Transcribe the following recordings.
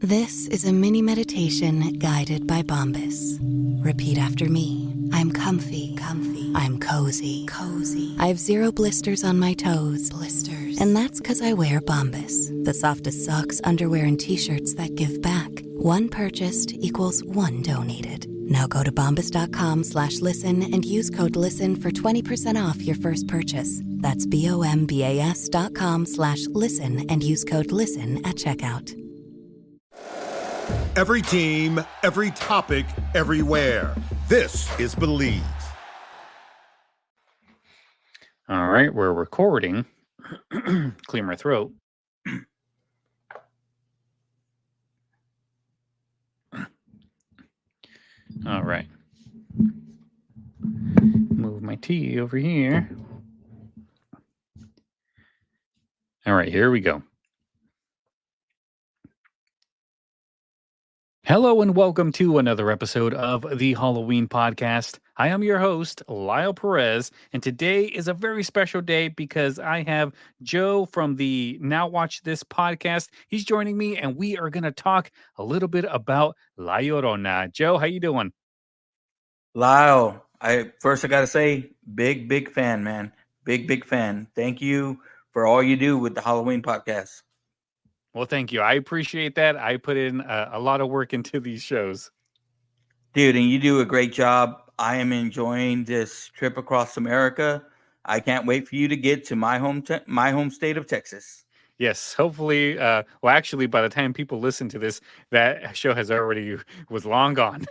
This is a mini meditation guided by Bombas. Repeat after me. I'm comfy. I'm cozy. I have 0 blisters on my toes. And that's because I wear Bombas, the softest socks, underwear, and t-shirts that give back. One purchased equals one donated. Now go to bombas.com/listen and use code LISTEN for 20% off your first purchase. That's bombas.com/listen and use code LISTEN at checkout. Every team, every topic, everywhere. This is Believe. All right, we're recording. Clear my throat. All right. Move my tea over here. All right, here we go. Hello and welcome to another episode of the Halloween podcast. I am your host, Lyle Perez, and today is a very special day because I have Joe from the Now Watch This podcast. He's joining me, and we are going to talk a little bit about La Llorona. Joe, how you doing? Lyle, I got to say, big fan, man. Big fan. Thank you for all you do with the Halloween podcast. Well, thank you. I appreciate that. I put in a lot of work into these shows. Dude, and you do a great job. I am enjoying this trip across America. I can't wait for you to get to my home state of Texas. Yes, hopefully. Well, actually, by the time people listen to this, that show was long gone.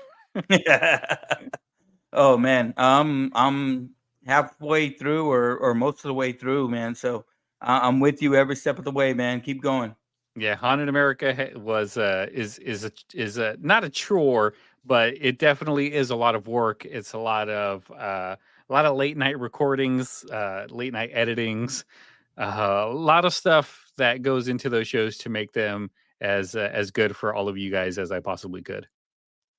Oh, man. I'm halfway through or most of the way through, man. So I'm with you every step of the way, man. Keep going. Yeah, Haunted America is not a chore, but it definitely is a lot of work. It's a lot of late night recordings, late night editings, a lot of stuff that goes into those shows to make them as good for all of you guys as I possibly could.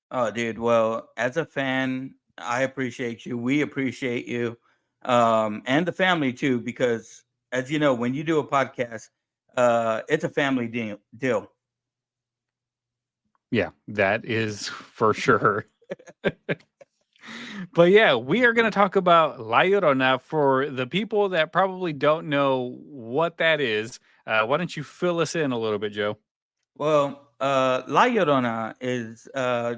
Oh, dude. Well, as a fan, I appreciate you. We appreciate you, and the family too, because as you know, when you do a podcast, it's a family deal. Yeah, that is for sure. But yeah, we are going to talk about La Llorona. For the people that probably don't know what that is, why don't you fill us in a little bit, Joe? Well, La Llorona is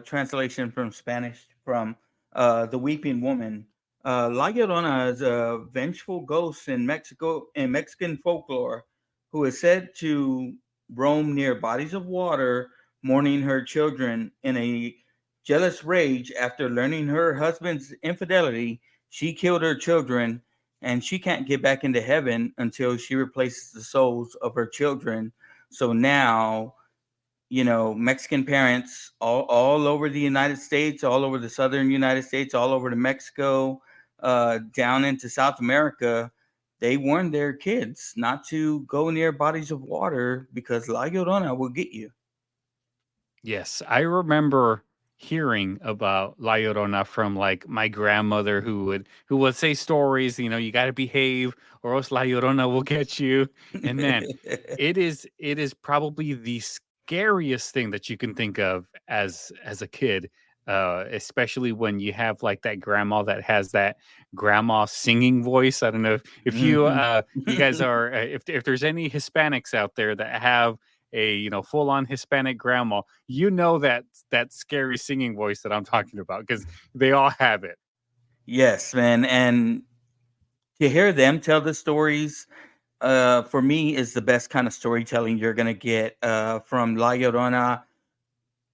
translation from Spanish from the weeping woman. La Llorona is a vengeful ghost in Mexican folklore who is said to roam near bodies of water, mourning her children in a jealous rage after learning her husband's infidelity. She killed her children, and she can't get back into heaven until she replaces the souls of her children. So now, you know, Mexican parents all over the United States, all over the southern United States, all over to Mexico, down into South America, they warn their kids not to go near bodies of water because La Llorona will get you. Yes, I remember hearing about La Llorona from like my grandmother who would say stories, you got to behave or else La Llorona will get you. And man, it is probably the scariest thing that you can think of as a kid, especially when you have like that grandma that has that grandma singing voice. I don't know if you you guys are if there's any Hispanics out there that have a full on Hispanic grandma, that scary singing voice that I'm talking about, because they all have it. Yes, man, and to hear them tell the stories, for me, is the best kind of storytelling you're gonna get. From La Llorona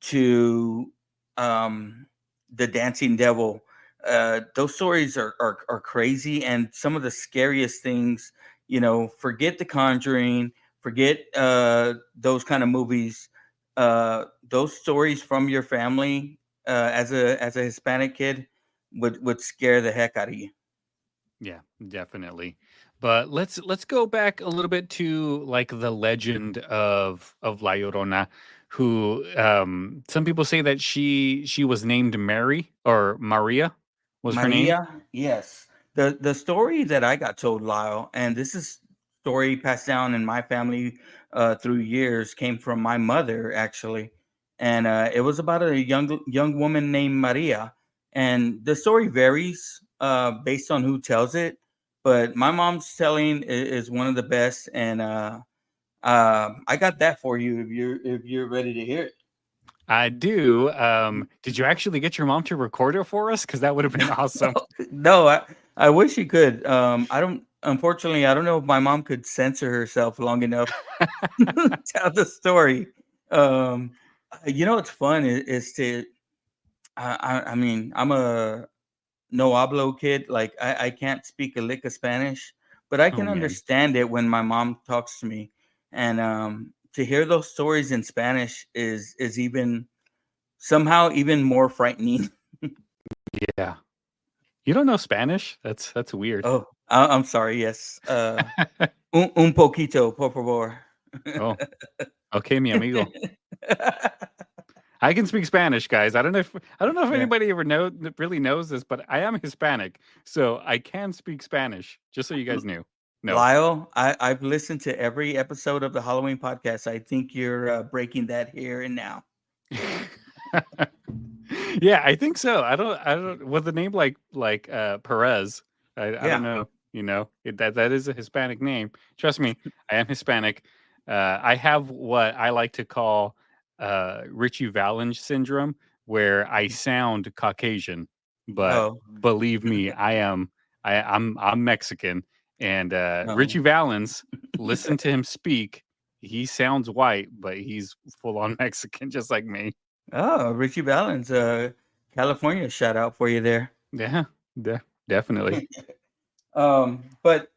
to the Dancing Devil. Those stories are crazy, and some of the scariest things. Forget The Conjuring, forget those kind of movies. Those stories from your family, as a Hispanic kid, would scare the heck out of you. Yeah, definitely. But let's go back a little bit to like the legend of La Llorona, who some people say that she was named Mary, or Maria was her name. Maria, yes. The story that I got told, Lyle, and this is story passed down in my family through years came from my mother, actually, and it was about a young woman named Maria. And the story varies based on who tells it, but my mom's telling is one of the best, and I got that for you if you're ready to hear it. I do. Did you actually get your mom to record it for us? Because that would have been awesome. No, I wish she could. I don't. Unfortunately, I don't know if my mom could censor herself long enough to tell the story. Um, what's fun is to. I mean, I'm a no hablo kid. Like I can't speak a lick of Spanish, but I Oh can man. understand it when my mom talks to me. And to hear those stories in Spanish is even somehow even more frightening. Yeah. You don't know Spanish? That's weird. Oh, I'm sorry. Yes. Un poquito, por favor. Oh, okay, mi amigo. I can speak Spanish, guys. I don't know if Yeah. anybody ever really knows this, but I am Hispanic, so I can speak Spanish. Just so you guys knew. No. Lyle, I've listened to every episode of the Halloween podcast. I think you're breaking that here and now. Yeah, I think so. I don't with a name like Perez. I don't Yeah. know, that is a Hispanic name. Trust me, I am Hispanic. I have what I like to call Richie Valens syndrome, where I sound Caucasian, but Oh, believe me, I'm Mexican. And no. Richie Valens, listen to him speak. He sounds white, but he's full on Mexican, just like me. Oh, Richie Valens, California shout out for you there. Yeah, definitely. But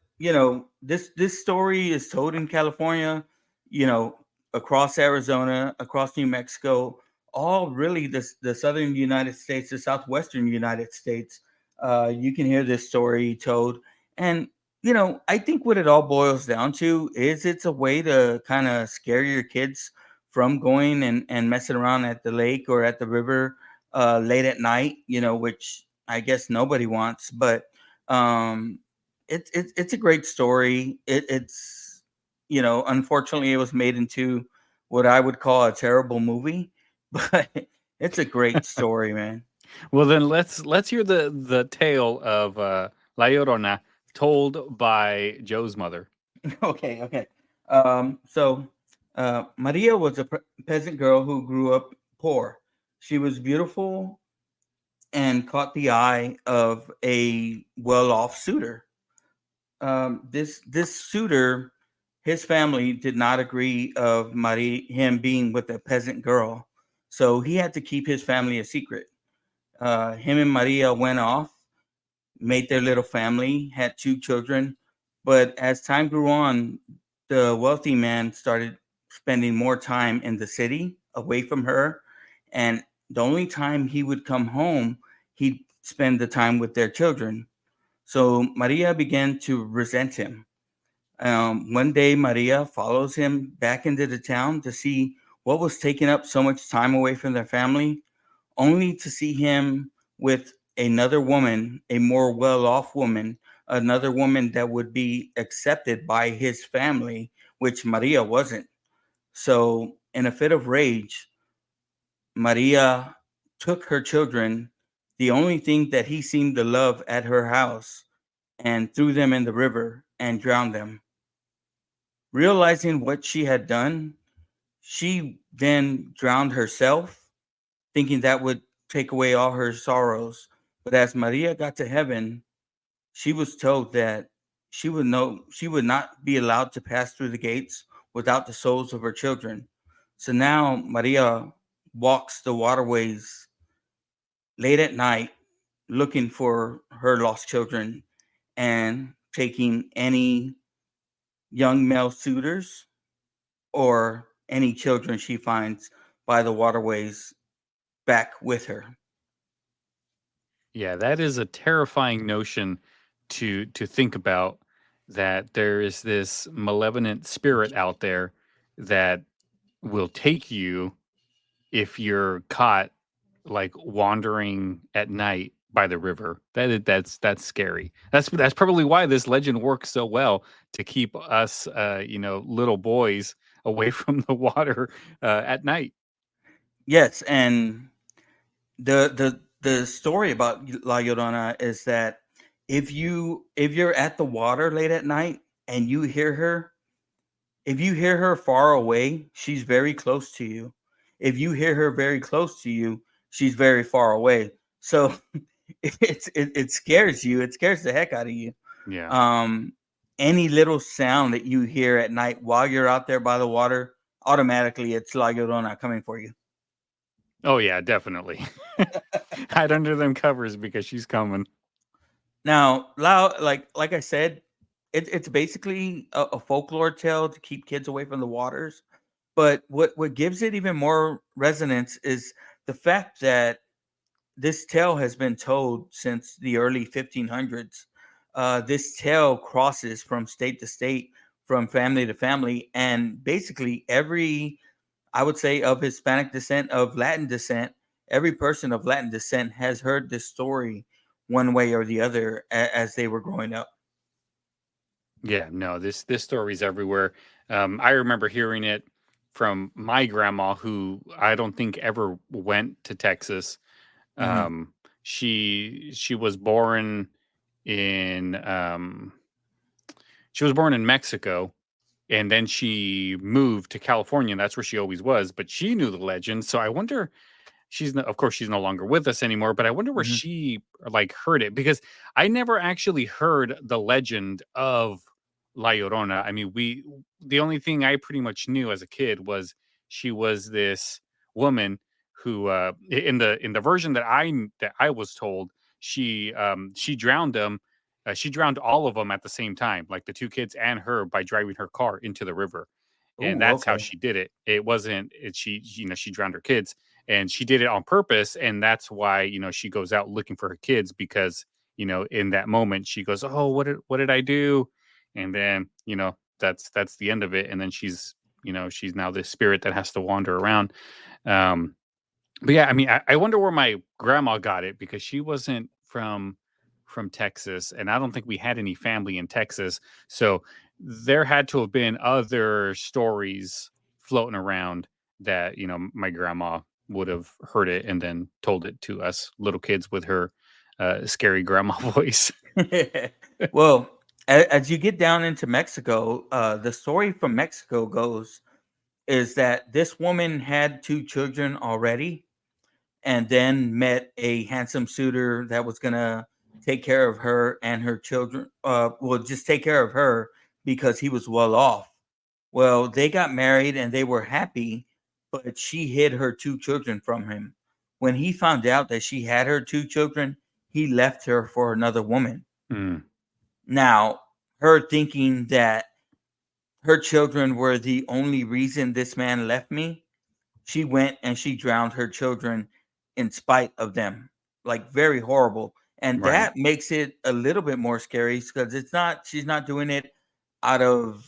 this story is told in California, you know, across Arizona, across New Mexico, all really the southern United States, the southwestern United States. You can hear this story told, and I think what it all boils down to is it's a way to kind of scare your kids from going and messing around at the lake or at the river late at night. Which I guess nobody wants, but um it's a great story. It's unfortunately it was made into what I would call a terrible movie, but it's a great story, man. Well, then let's hear the tale of La Llorona told by Joe's mother. Okay. So Maria was a peasant girl who grew up poor. She was beautiful and caught the eye of a well-off suitor. This suitor, his family did not agree of him being with a peasant girl, so he had to keep his family a secret. Him and Maria went off, made their little family, had two children, but as time grew on, the wealthy man started spending more time in the city away from her, and the only time he would come home, he'd spend the time with their children. So Maria began to resent him. One day, Maria follows him back into the town to see what was taking up so much time away from their family, only to see him with another woman, a more well off woman, another woman that would be accepted by his family, which Maria wasn't. So, in a fit of rage, Maria took her children, the only thing that he seemed to love at her house, and threw them in the river and drowned them. Realizing what she had done, she then drowned herself, thinking that would take away all her sorrows. But as Maria got to heaven, she was told that she would not be allowed to pass through the gates without the souls of her children. So now Maria walks the waterways late at night looking for her lost children and taking any young male suitors or any children she finds by the waterways back with her. Yeah, that is a terrifying notion to think about, that there is this malevolent spirit out there that will take you if you're caught like wandering at night by the river. That's scary. That's probably why this legend works so well to keep us, little boys away from the water at night. Yes, and the story about La Llorona is that if you're at the water late at night and you hear her, if you hear her far away, she's very close to you. If you hear her very close to you, she's very far away. So it scares you. It scares the heck out of you. Yeah. Um, any little sound that you hear at night while you're out there by the water, automatically it's La Llorona coming for you. Oh yeah, definitely. Hide under them covers because she's coming. Now, like I said, it's basically a folklore tale to keep kids away from the waters. But what gives it even more resonance is the fact that this tale has been told since the early 1500s. This tale crosses from state to state, from family to family, and basically every, I would say, of Hispanic descent, of Latin descent, every person of Latin descent has heard this story one way or the other as they were growing up. Yeah, no, this story's everywhere. I remember hearing it from my grandma, who I don't think ever went to Texas. Mhm. She was born in she was born in Mexico, and then she moved to California, and that's where she always was. But she knew the legend, so I wonder, of course she's no longer with us anymore, but I wonder where Mhm. she like heard it, because I never actually heard the legend of La Llorona. I mean, the only thing I pretty much knew as a kid was she was this woman who, in the version that I was told, she drowned them. She drowned all of them at the same time, like the two kids and her, by driving her car into the river, and Ooh, that's how okay. she did it. It wasn't it, she drowned her kids, and she did it on purpose, and that's why she goes out looking for her kids, because in that moment she goes, oh, what did I do, and then that's the end of it, and then she's now this spirit that has to wander around. Um but yeah, I mean, I wonder where my grandma got it, because she wasn't from Texas, and I don't think we had any family in Texas. So there had to have been other stories floating around that, my grandma would have heard it and then told it to us little kids with her scary grandma voice. Well, as you get down into Mexico, the story from Mexico goes is that this woman had two children already, and then met a handsome suitor that was gonna take care of her and her children. Well, just take care of her because he was well off. Well, they got married and they were happy, but she hid her two children from him. When he found out that she had her two children, he left her for another woman. Mm, Now, her thinking that her children were the only reason this man left me, she went and she drowned her children in spite of them. Like, very horrible. And right. that makes it a little bit more scary because she's not doing it out of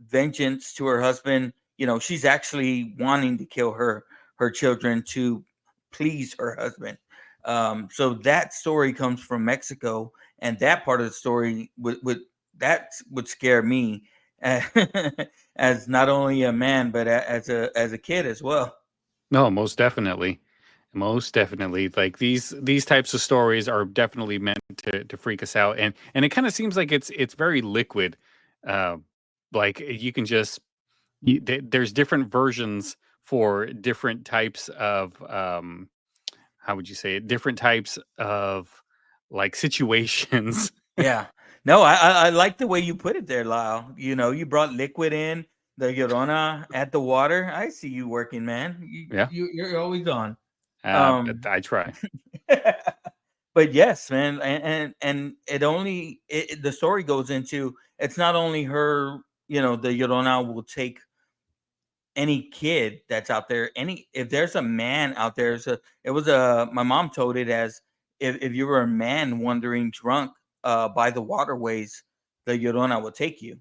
vengeance to her husband. She's actually wanting to kill her children to please her husband. So that story comes from Mexico, and that part of the story would scare me, as not only a man but as a kid as well. No, most definitely. Most definitely. Like these types of stories are definitely meant to freak us out. And it kind of seems like it's very liquid. Uh like you can just there's different versions for different types of how would you say it? Different types of like situations. Yeah. No, I like the way you put it there, Lyle. You brought liquid in, the Llorona at the water. I see you working, man. Yeah. You're always on. But Um, I try. but yes, man, and the story goes into, it's not only her. The Llorona will take any kid that's out there. Any If there's a man out there, it was a my mom told it as, if you were a man wandering drunk by the waterways, the Llorona will take you.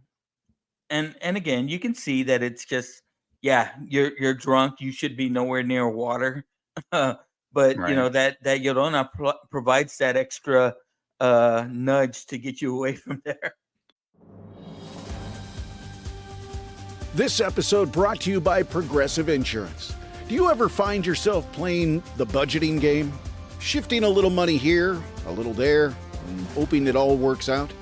And again, you can see that it's just, yeah, you're drunk. You should be nowhere near water. but Right. that Llorona provides that extra nudge to get you away from there. This episode brought to you by Progressive Insurance. Do you ever find yourself playing the budgeting game? Shifting a little money here, a little there, and hoping it all works out?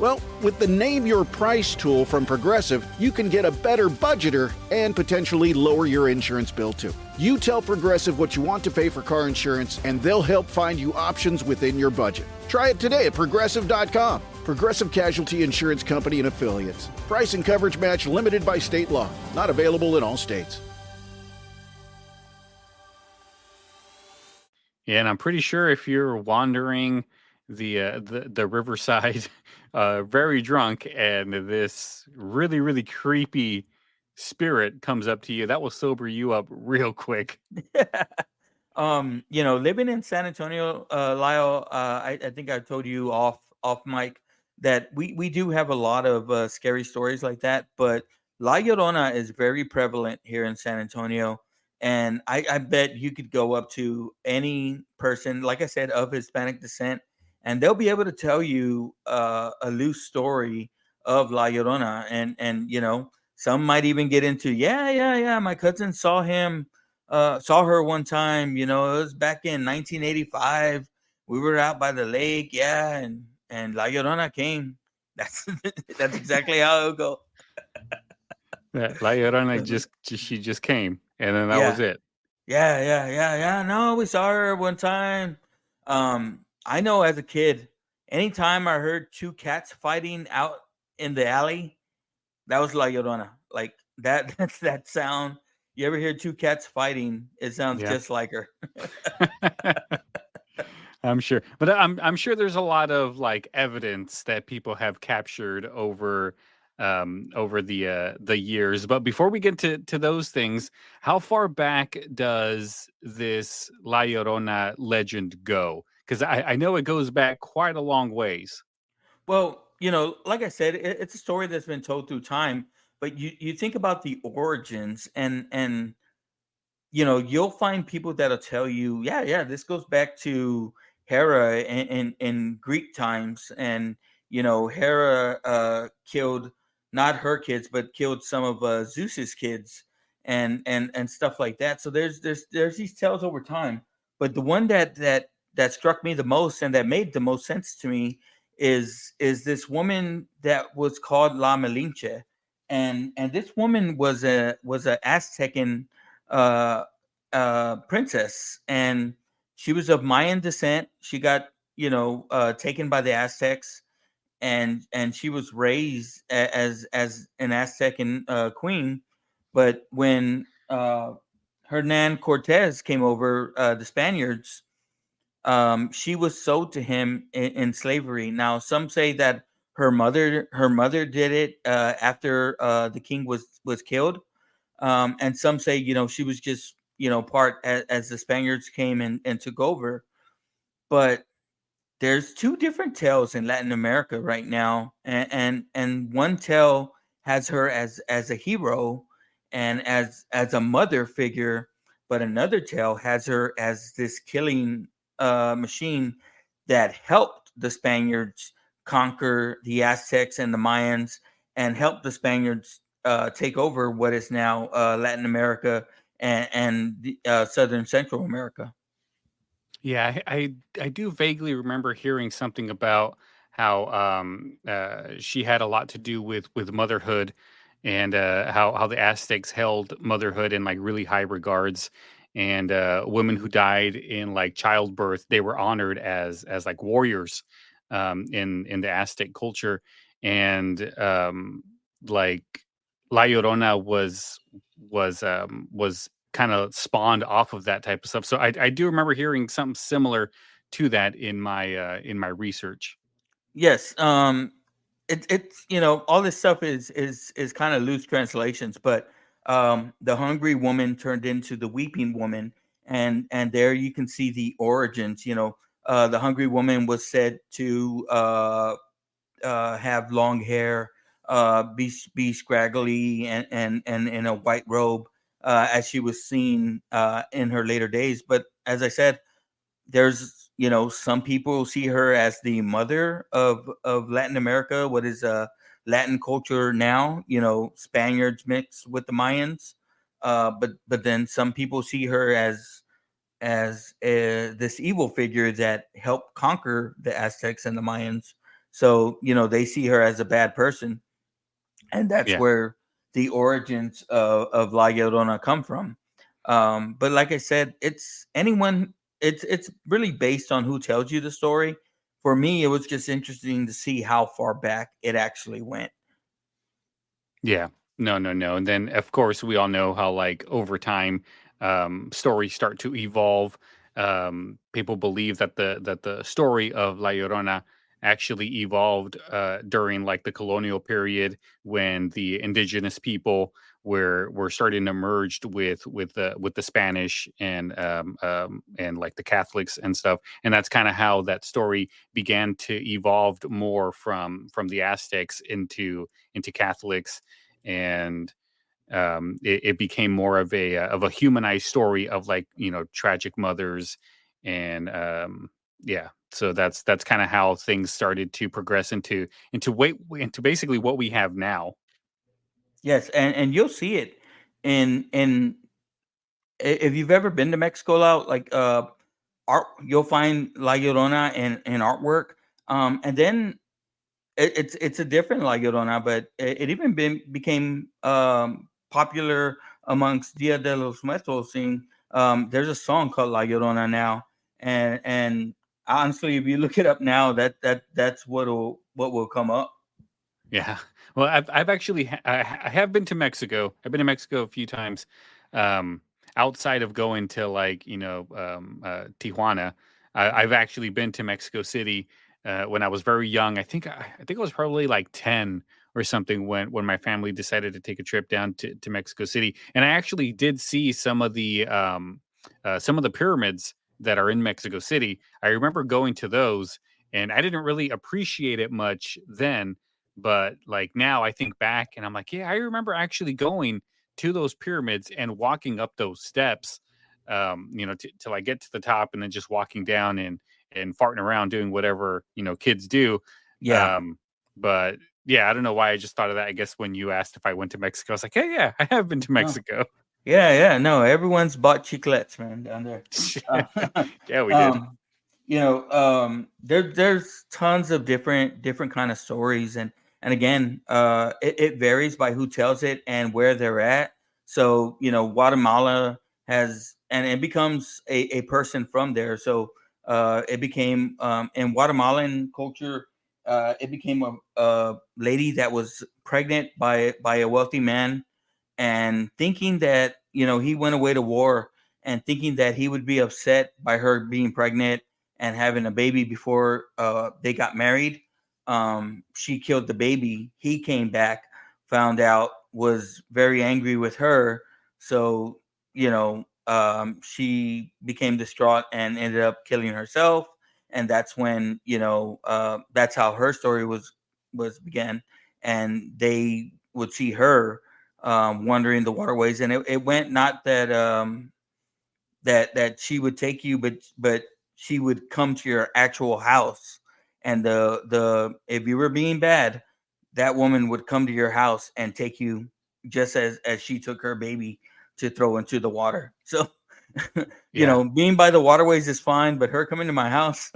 Well, with the Name Your Price tool from Progressive, you can get a better budgeter and potentially lower your insurance bill too. You tell Progressive what you want to pay for car insurance, and they'll help find you options within your budget. Try it today at Progressive.com. Progressive Casualty Insurance Company and Affiliates. Price and coverage match limited by state law. Not available in all states. Yeah, and I'm pretty sure if you're wandering the riverside, very drunk, and this really creepy spirit comes up to you, that will sober you up real quick. Living in San Antonio, Lyle, I think I told you off mic that we do have a lot of scary stories like that, but La Llorona is very prevalent here in San Antonio. And I bet you could go up to any person, like I said, of Hispanic descent, and they'll be able to tell you a loose story of La Llorona. And some might even get into, yeah, my cousin saw her one time. It was back in 1985. We were out by the lake, yeah, and La Llorona came. That's that's exactly how it'll go. Yeah, La Llorona she just came, and then that was Yeah. it. Yeah. No, we saw her one time. I know as a kid, anytime I heard two cats fighting out in the alley, that was La Llorona. Like that, that's that sound. You ever hear two cats fighting? It sounds Yeah. just like her. I'm sure, but I'm sure there's a lot of like evidence that people have captured over the years. But before we get to those things, how far back does this La Llorona legend go? Because I know it goes back quite a long ways. Well, like I said, it's a story that's been told through time. But you think about the origins, and you'll find people that'll tell you, yeah, this goes back to Hera in Greek times, and Hera killed not her kids, but killed some of Zeus's kids, and stuff like that. So there's these tales over time, but the one that struck me the most and that made the most sense to me is this woman that was called La Malinche, and this woman was a Aztecan uh, princess, and she was of Mayan descent. She got taken by the Aztecs, and she was raised as an Aztecan queen. But when Hernan Cortez came over, the Spaniards, she was sold to him in slavery. Now, some say that her mother did it after the king was killed, and some say she was just part as the Spaniards came and took over. But there's two different tales in Latin America right now, and one tale has her as a hero and as a mother figure, but another tale has her as this killing machine that helped the Spaniards conquer the Aztecs and the Mayans, and helped the Spaniards take over what is now Latin America and southern Central America. Yeah, I do vaguely remember hearing something about how she had a lot to do with motherhood, and how the Aztecs held motherhood in like really high regards, and women who died in like childbirth, they were honored as like warriors in the Aztec culture, and like La Llorona was kind of spawned off of that type of stuff. So I do remember hearing something similar to that in my research. Yes, it's all this stuff is kind of loose translations, but the hungry woman turned into the weeping woman, and there you can see the origins. The hungry woman was said to have long hair, be scraggly, and in a white robe, as she was seen in her later days. But as I said, there's some people see her as the mother of Latin America. What is Latin culture now? Spaniards mixed with the Mayans. But then some people see her as this evil figure that helped conquer the Aztecs and the Mayans. So they see her as a bad person, and that's Yeah. where the origins of La Llorona come from. But like I said, it's really based on who tells you the story. For me, it was just interesting to see how far back it actually went. Yeah. No, no, no. And then of course we all know how like over time stories start to evolve. People believe that the story of La Llorona actually evolved during like the colonial period when the indigenous people were starting to merge with the Spanish and like the Catholics and stuff. And that's kind of how that story began to evolve more from the Aztecs into Catholics, and it became more of a humanized story of like tragic mothers, and yeah. So that's kind of how things started to progress into basically what we have now. Yes, and you'll see it in if you've ever been to Mexico, out like art, you'll find La Llorona in artwork. And then it's a different La Llorona, but it even became popular amongst Dia de los Muertos. Sing, there's a song called La Llorona now, and honestly, if you look it up now, that's what will come up. Yeah. Well, I've actually I have been to Mexico. I've been to Mexico a few times. Um, Outside of going to like Tijuana, I've actually been to Mexico City when I was very young. I think I was probably like 10 or something when my family decided to take a trip down to Mexico City, and I actually did see some of the pyramids that are in Mexico City. I remember going to those, and I didn't really appreciate it much then, but like now I think back and I'm like, yeah, I remember actually going to those pyramids and walking up those steps, to like get to the top and then just walking down and farting around doing whatever, kids do. Yeah. Um, but yeah, I don't know why I just thought of that. I guess when you asked if I went to Mexico, I was like, hey, yeah, I have been to No. Mexico. Yeah. No, everyone's bought chiclets, man, down there. Yeah, we did. um, there's tons of different kind of stories, and again, it varies by who tells it and where they're at. So Guatemala has, and it becomes a person from there. So it became, in Guatemalan culture, it became a lady that was pregnant by a wealthy man, and thinking that he went away to war, and thinking that he would be upset by her being pregnant and having a baby before they got married. She killed the baby. He came back, found out, was very angry with her. So she became distraught and ended up killing herself. And that's when that's how her story was began. And they would see her wandering the waterways, and it went not that that she would take you, but she would come to your actual house, and the if you were being bad, that woman would come to your house and take you, just as she took her baby to throw into the water. So Yeah. being by the waterways is fine, but her coming to my house,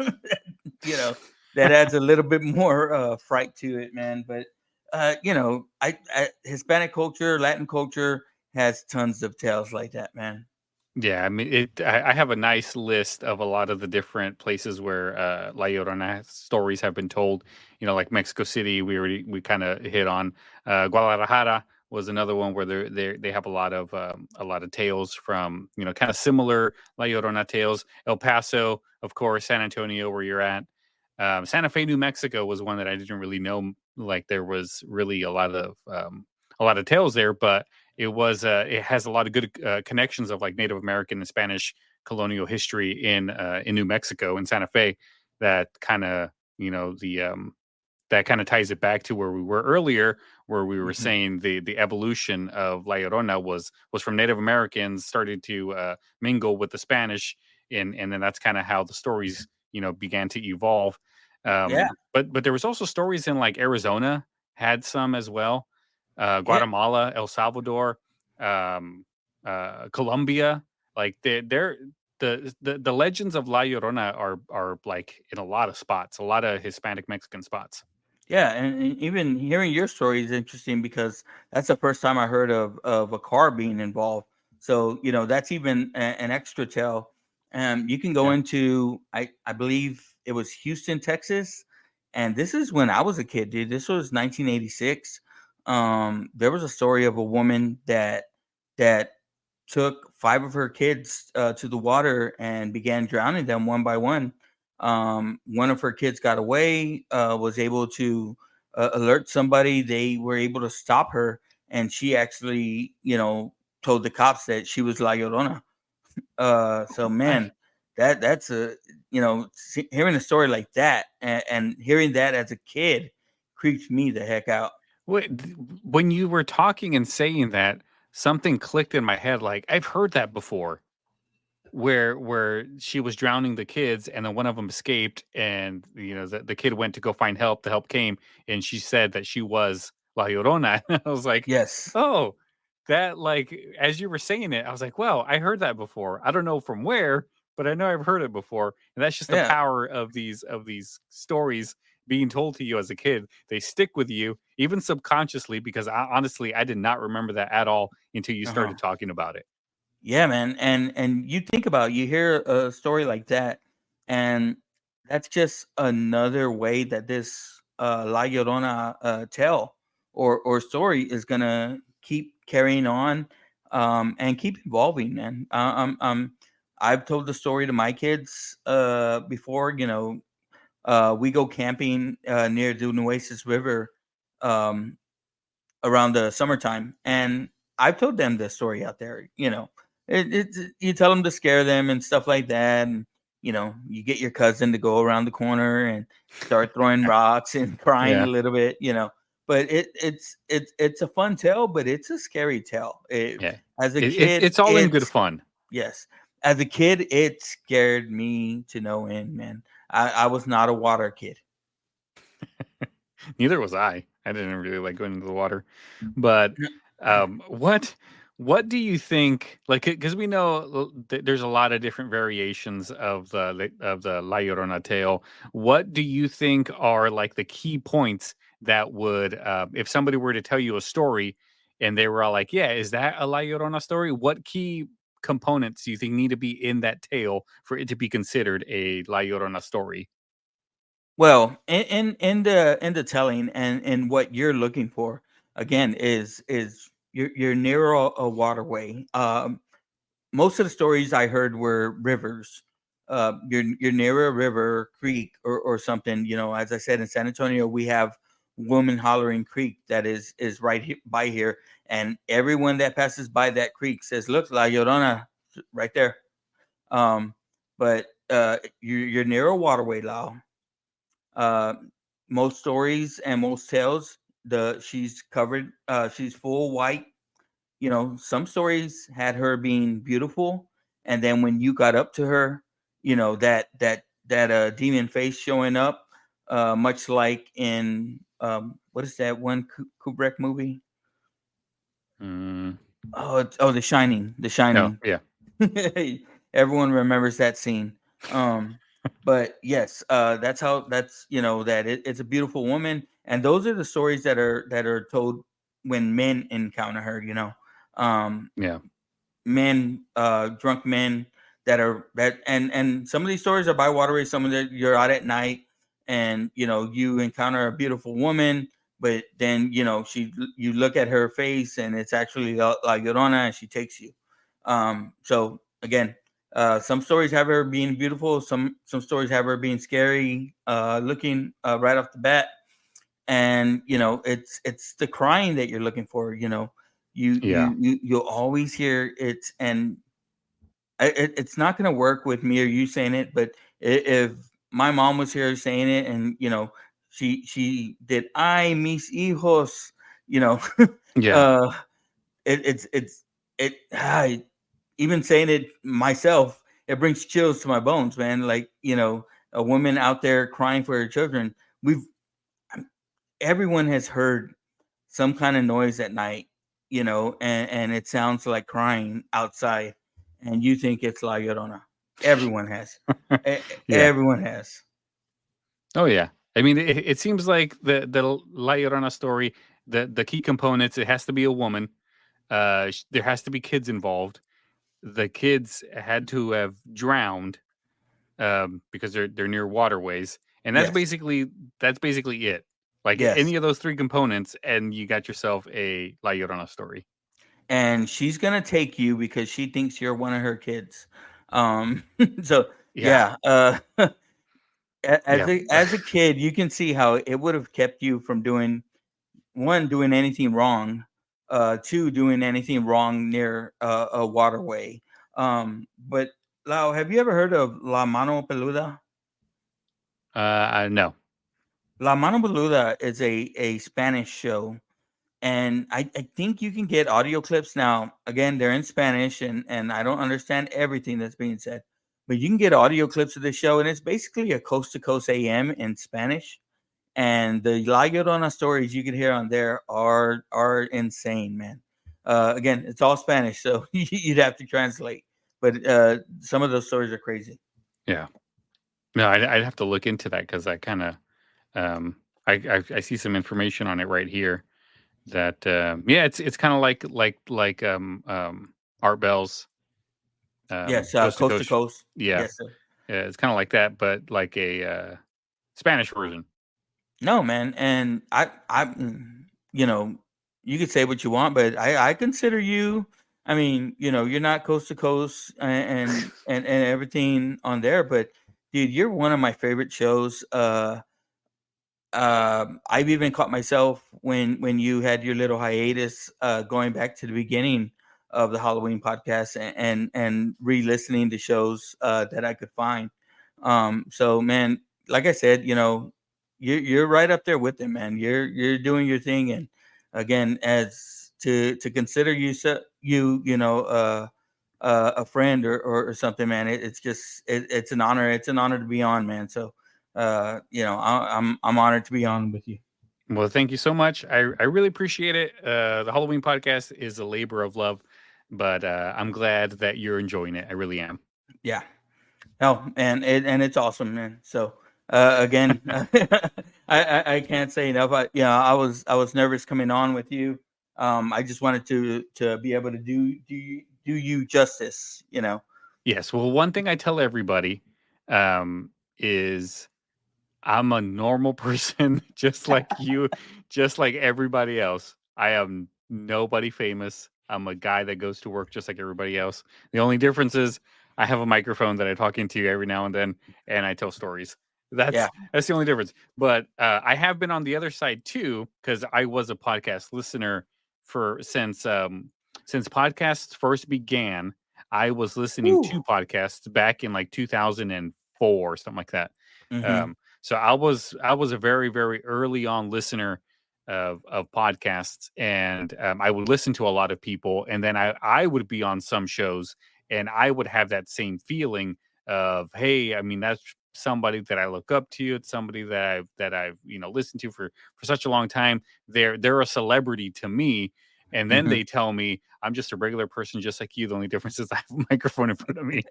you know that adds a little bit more fright to it, man. But I Hispanic culture, Latin culture has tons of tales like that, man. Yeah, I mean, I have a nice list of a lot of the different places where La Llorona stories have been told. Like Mexico City, we kind of hit on. Guadalajara was another one where they have a lot of tales from kind of similar La Llorona tales. El Paso, of course, San Antonio, where you're at. Santa Fe, New Mexico was one that I didn't really know. Like there was really a lot of tales there, but it has a lot of good connections of like Native American and Spanish colonial history in New Mexico, in Santa Fe, that kind of the that kind of ties it back to where we were earlier, where we were Mhm. saying the evolution of La Llorona was from Native Americans started to mingle with the Spanish, and then that's kind of how the stories began to evolve. Yeah, But there was also stories in like Arizona had some as well, yeah. Guatemala, El Salvador, um, Colombia. Like the legends of La Llorona are like in a lot of spots, a lot of Hispanic Mexican spots. Yeah, and even hearing your story is interesting because that's the first time I heard of a car being involved. So that's even an extra tale. You can go Yeah. into I believe it was Houston, Texas, and this is when I was a kid, dude. This was 1986. There was a story of a woman that took five of her kids to the water and began drowning them one by one. One of her kids got away, was able to alert somebody. They were able to stop her, and she actually, told the cops that she was La Llorona. So man, Right. that's hearing a story like that and hearing that as a kid creeps me the heck out. When you were talking and saying that, something clicked in my head. Like I've heard that before, where she was drowning the kids and then one of them escaped, and the kid went to go find help. The help came, and she said that she was La Llorona. I was like, Yes. oh, that, like, as you were saying it, I was like, well, I heard that before. I don't know from where, but I know I've heard it before. And that's just the Yeah. power of these stories being told to you as a kid. They stick with you even subconsciously, because honestly, I did not remember that at all until you Uh-huh. started talking about it. Yeah, man, and you think about you hear a story like that, and that's just another way that this La Llorona tale or story is gonna keep carrying on, and keep evolving, man. I've told the story to my kids before. We go camping near the Nueces River, um, around the summertime, and I've told them the story out there. You tell them to scare them and stuff like that, and you get your cousin to go around the corner and start throwing rocks and crying a Yeah. little bit. But it's a fun tale, but it's a scary tale. Yeah. As a kid, It's all in good it's fun. yes. As a kid, it scared me to no end, man. I was not a water kid. Neither was I. I didn't really like going into the water. But what do you think? Like, because we know there's a lot of different variations of the La Llorona tale. What do you think are like the key points that would, if somebody were to tell you a story, and they were all like, "Yeah, is that a La Llorona story?" What key components do you think need to be in that tale for it to be considered a La Llorona story? Well, in the telling and what you're looking for again is you're near a waterway. Most of the stories I heard were rivers. You're near a river, creek, or something. As I said, in San Antonio, we have Woman Hollering Creek that is right here, by here, and everyone that passes by that creek says, "Look, La Llorona, right there." Um, but you're near a waterway, Lao. uh, Most stories and most tales, the she's covered. She's full white. Some stories had her being beautiful, and then when you got up to her, that demon face showing up, much like in what is that one Kubrick movie? Mm, Oh, The Shining. The no, Shining. yeah, Everyone remembers that scene. Um, but yes, it's a beautiful woman, and those are the stories that are told when men encounter her. Um, yeah, Men, drunk men and some of these stories are by waterways. Some of that you're out at night, and you encounter a beautiful woman, but then you look at her face and it's actually La Llorona, and she takes you. So again, some stories have her being beautiful. Some stories have her being scary, looking right off the bat, and it's the crying that you're looking for. yeah, You'll always hear it, and it's not going to work with me or you saying it, but if my mom was here saying it, and she did, "Ay, mis hijos," you know, yeah. uh, it's it. I even saying it myself, it brings chills to my bones, man. Like, a woman out there crying for her children. Everyone has heard some kind of noise at night, and it sounds like crying outside, and you think it's La Llorona. Everyone has. Yeah. Everyone has. Oh yeah. I mean, it seems like the La Llorona story, the key components, it has to be a woman. There has to be kids involved. The kids had to have drowned because they're near waterways, and that's Yes. basically it. Like Yes. any of those three components, and you got yourself a La Llorona story. And she's gonna take you because she thinks you're one of her kids. Um, so Yeah, yeah, as yeah, a kid, you can see how it would have kept you from doing anything wrong, two, doing anything wrong near a waterway. But Lau, have you ever heard of La Mano Peluda? no. La Mano Peluda is a Spanish show, and I think you can get audio clips now. Again, they're in Spanish, and I don't understand everything that's being said, but you can get audio clips of the show, and it's basically a coast to coast AM in Spanish. And the La Llorona stories you can hear on there are insane, man. Again, it's all Spanish, so you'd have to translate, but some of those stories are crazy. Yeah, no. I'd have to look into that because I kind of I see some information on it right here. That yeah, it's kind of like Art Bell's Yes, Coast to coast to Coast. coast. Yeah, Yes, sir. yeah, it's kind of like that, but like a Spanish version. No, man, and you know, you could say what you want, but I consider you. I mean, you're not coast to coast and everything on there, but dude, you're one of my favorite shows. I've even caught myself when you had your little hiatus, going back to the beginning of the Halloween podcast and re-listening to shows that I could find. So man, like I said, you're right up there with them, man. You're doing your thing, and again, as to consider a friend or something, man. It's just it's an honor. It's an honor to be on, man. So I'm honored to be on with you. Well, thank you so much. I really appreciate it. The Halloween podcast is a labor of love, but I'm glad that you're enjoying it. I really am. Yeah. Oh, and it's awesome, man. So again, I can't say enough. I was nervous coming on with you. I just wanted to be able to do you justice. Yes. Well, one thing I tell everybody is I'm a normal person, just like you, just like everybody else. I am nobody famous. I'm a guy that goes to work just like everybody else. The only difference is I have a microphone that I talk into every now and then, and I tell stories. Yeah. That's the only difference. But I have been on the other side too, because I was a podcast listener for since podcasts first began. I was listening Woo. to podcasts back in like 2004 or something like that. Mm-hmm. So I was a very very early on listener of podcasts, and I would listen to a lot of people, and then I would be on some shows, and I would have that same feeling of, hey, I mean, that's somebody that I look up to. It's somebody that I've listened to for such a long time. They're a celebrity to me. And then Mm-hmm. they tell me I'm just a regular person, just like you. The only difference is I have a microphone in front of me.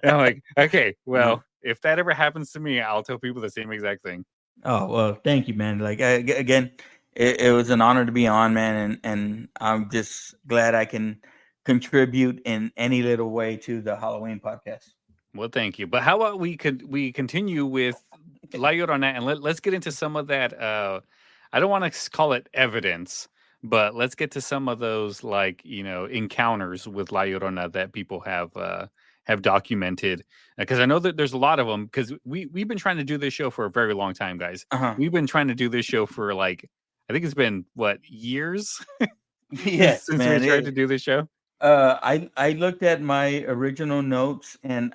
And I'm like, okay, Uh-huh. well, if that ever happens to me, I'll tell people the same exact thing. Oh well, thank you, man. Like again, it was an honor to be on, man, and I'm just glad I can contribute in any little way to the Halloween podcast. Well, thank you. But how about we continue with La Llorona, and let's get into some of that. I don't want to call it evidence, but let's get to some of those like encounters with La Llorona that people have documented. Because I know that there's a lot of them. Because we've been trying to do this show for a very long time, guys. Uh-huh. We've been trying to do this show for like I think it's been what years since Yes, we man. tried to do this show. I looked at my original notes, and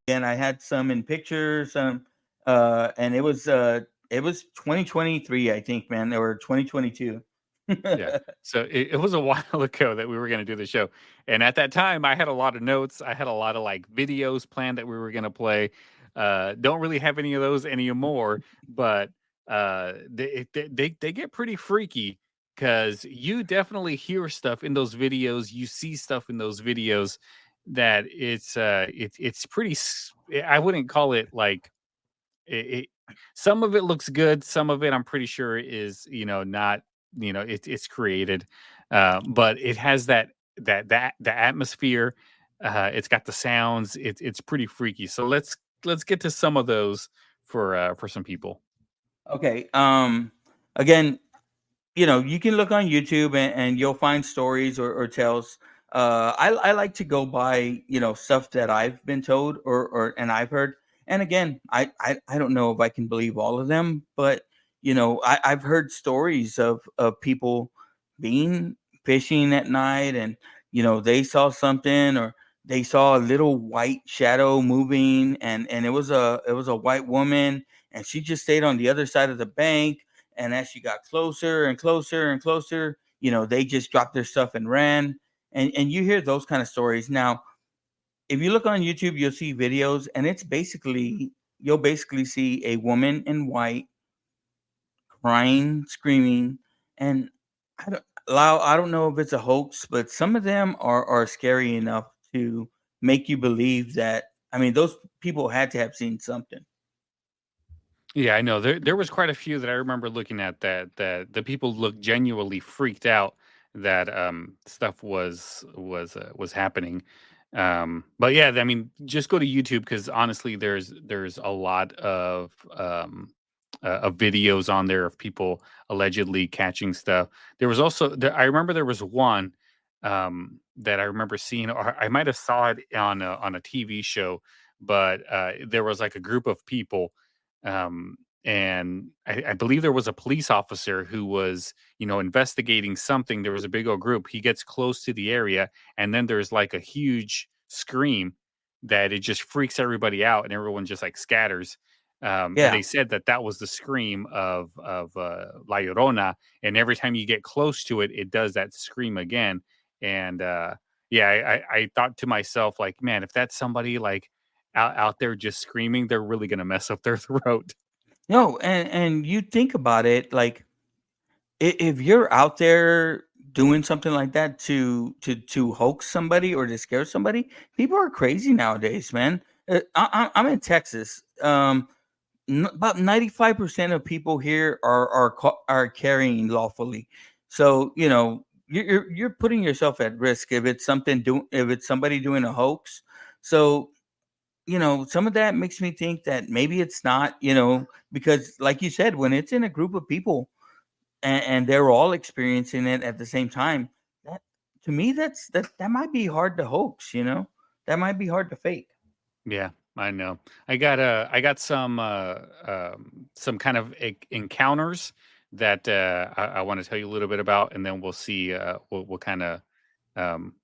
again I had some in pictures, and it was 2023, I think, man, or 2022. Yeah. So it was a while ago that we were going to do the show. And at that time, I had a lot of notes. I had a lot of like videos planned that we were going to play. Don't really have any of those anymore, but they get pretty freaky because you definitely hear stuff in those videos. You see stuff in those videos that it's pretty. I wouldn't call it like it, some of it looks good. Some of it, I'm pretty sure, is not it's created, but it has that the atmosphere. It's got the sounds. It's pretty freaky. So let's get to some of those for some people. Okay. Again, you can look on YouTube and you'll find stories or tales. I like to go by, stuff that I've been told or and I've heard. And again, I don't know if I can believe all of them, but I've heard stories of people being fishing at night and they saw something or they saw a little white shadow moving and it was a white woman and she just stayed on the other side of the bank, and as she got closer and closer and closer, they just dropped their stuff and ran. And you hear those kind of stories. Now, if you look on YouTube, you'll see videos, and you'll basically see a woman in white crying, screaming, and I don't know if it's a hoax, but some of them are scary enough to make you believe that. I mean, those people had to have seen something. Yeah, I know. There was quite a few that I remember looking at that the people looked genuinely freaked out that stuff was happening. But yeah, I mean, just go to YouTube because honestly, there's a lot of videos on there of people allegedly catching stuff. There was also I remember there was one that I remember seeing, or I might have saw it on a TV show, but there was like a group of people and I believe there was a police officer who was, investigating something. There was a big old group. He gets close to the area, and then there's like a huge scream that it just freaks everybody out, and everyone just like scatters. And Yeah. they said that was the scream of La Llorona, and every time you get close to it, it does that scream again. And yeah, I thought to myself, like, man, if that's somebody like out there just screaming, they're really gonna mess up their throat. No, and you think about it, like if you're out there doing something like that to hoax somebody or to scare somebody, people are crazy nowadays, man. I'm in Texas. About 95% of people here are carrying lawfully. So you're putting yourself at risk if it's somebody doing a hoax. So some of that makes me think that maybe it's not, because like you said, when it's in a group of people and they're all experiencing it at the same time, that to me, that might be hard to hoax, that might be hard to fake. Yeah, I know. I got some kind of encounters that I want to tell you a little bit about, and then we'll see. We'll kind of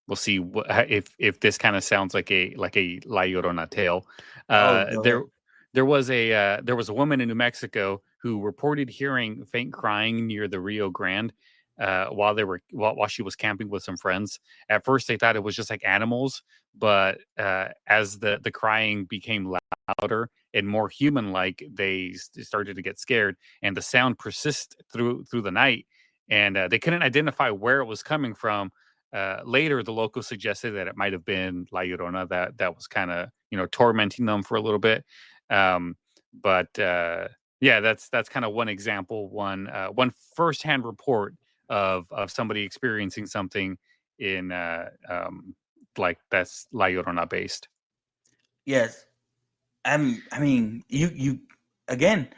we'll see if this kind of sounds like a La Llorona tale. Oh, Uh, go there ahead. there was a woman in New Mexico who reported hearing faint crying near the Rio Grande while she was camping with some friends. At first, they thought it was just like animals, but as the crying became louder and more human like, they started to get scared, and the sound persists through the night, and they couldn't identify where it was coming from. Later, the locals suggested that it might have been La Llorona that was kind of tormenting them for a little bit. Um, but yeah, that's kind of one example, one firsthand report of somebody experiencing something in like that's La Llorona based. Yes. I mean, you again,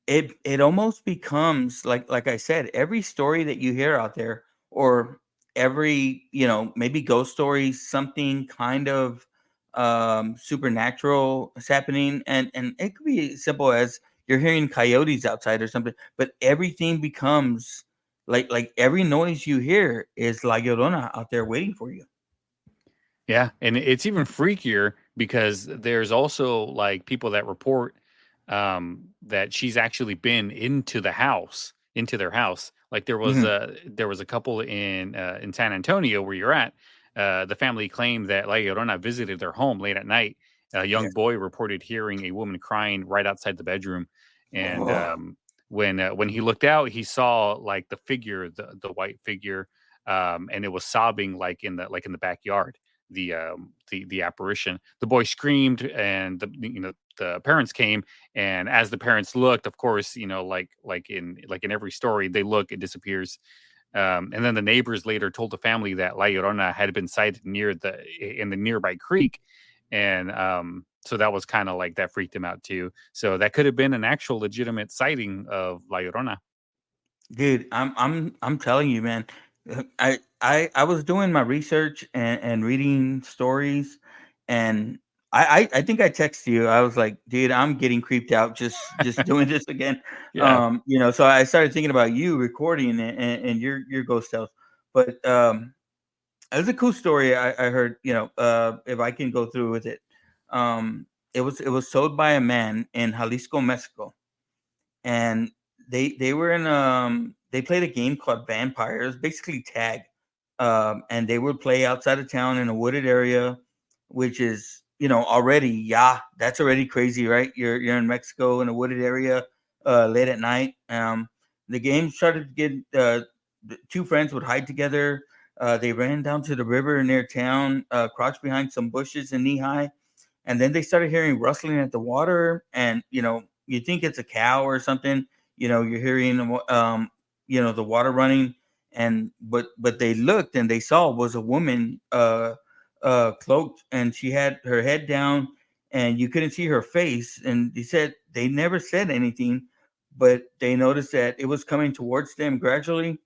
it almost becomes like I said, every story that you hear out there, or every maybe ghost story, something kind of supernatural is happening, and it could be as simple as you're hearing coyotes outside or something, but everything becomes like every noise you hear is La Llorona out there waiting for you. Yeah, and it's even freakier because there's also like people that report that she's actually been into their house. Like Mhm. there was a couple in San Antonio where you're at. The family claimed that La Llorona visited their home late at night. A young Yes. boy reported hearing a woman crying right outside the bedroom, and Oh. when he looked out, he saw like the figure, the white figure, and it was sobbing like in the backyard. The apparition. The boy screamed, and the parents came, and as the parents looked, of course, like in every story, they look, it disappears. And then the neighbors later told the family that La Llorona had been sighted in the nearby creek, and so that was kind of like that freaked him out too. So that could have been an actual legitimate sighting of La Llorona. Dude, I'm telling you, man. I was doing my research and reading stories, and I think I texted you. I was like, dude, I'm getting creeped out just doing this again. Yeah. So I started thinking about you recording and your ghost tales. But it was a cool story I heard. If I can go through with it, it was told by a man in Jalisco, Mexico, and they were in they played a game called Vampires, basically tag. And they would play outside of town in a wooded area, which is already, yeah, that's already crazy, right? You're in Mexico in a wooded area late at night. The game started to get the two friends would hide together. They ran down to the river near town, crouched behind some bushes in knee high, and then they started hearing rustling at the water, and you think it's a cow or something. You're hearing the water running, and but they looked and they saw was a woman cloaked, and she had her head down, and you couldn't see her face, and they said they never said anything, but they noticed that it was coming towards them gradually.